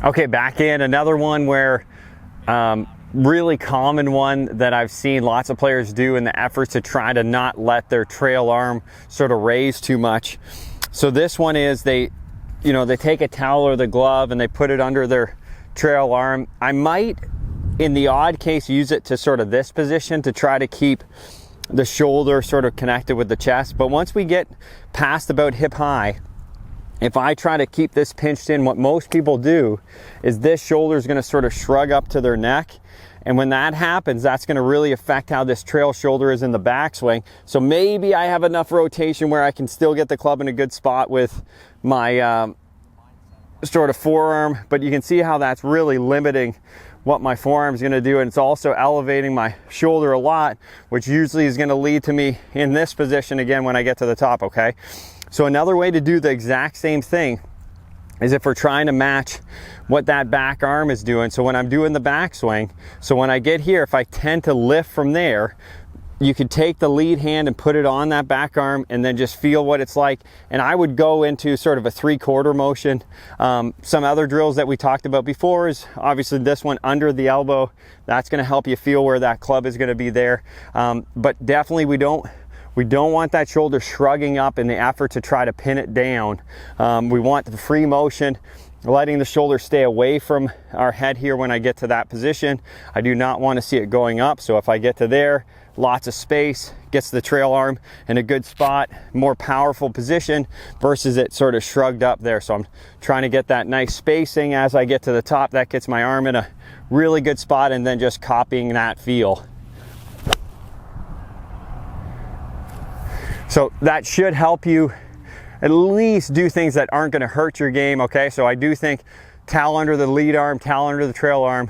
Okay, back in another one where really common one that I've seen lots of players do in the efforts to try to not let their trail arm sort of raise too much. So this one is they take a towel or the glove and they put it under their trail arm. I might, in the odd case, use it to sort of this position to try to keep the shoulder sort of connected with the chest. But once we get past about hip high, if I try to keep this pinched in, what most people do is this shoulder is going to sort of shrug up to their neck. And when that happens, that's going to really affect how this trail shoulder is in the backswing. So maybe I have enough rotation where I can still get the club in a good spot with my sort of forearm, but you can see how that's really limiting what my forearm is going to do, and it's also elevating my shoulder a lot, which usually is going to lead to me in this position again when I get to the top. Okay, so another way to do the exact same thing is if we're trying to match what that back arm is doing. So when I'm doing the backswing, so when I get here, if I tend to lift from there, you could take the lead hand and put it on that back arm and then just feel what it's like. And I would go into sort of a 3/4 motion. Some other drills that we talked about before is obviously this one under the elbow. That's going to help you feel where that club is going to be there. But definitely we don't want that shoulder shrugging up in the effort to try to pin it down. We want the free motion, letting the shoulder stay away from our head here when I get to that position. I do not want to see it going up. So if I get to there, lots of space, gets the trail arm in a good spot, more powerful position versus it sort of shrugged up there. So I'm trying to get that nice spacing as I get to the top. That gets my arm in a really good spot, and then just copying that feel. So that should help you at least do things that aren't going to hurt your game. Okay, so I do think towel under the lead arm, towel under the trail arm,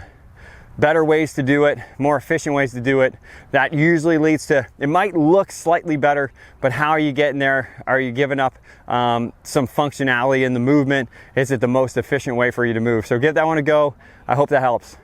better ways to do it, more efficient ways to do it. That usually leads to, it might look slightly better, but how are you getting there? Are you giving up some functionality in the movement? Is it the most efficient way for you to move? So give that one a go. I hope that helps.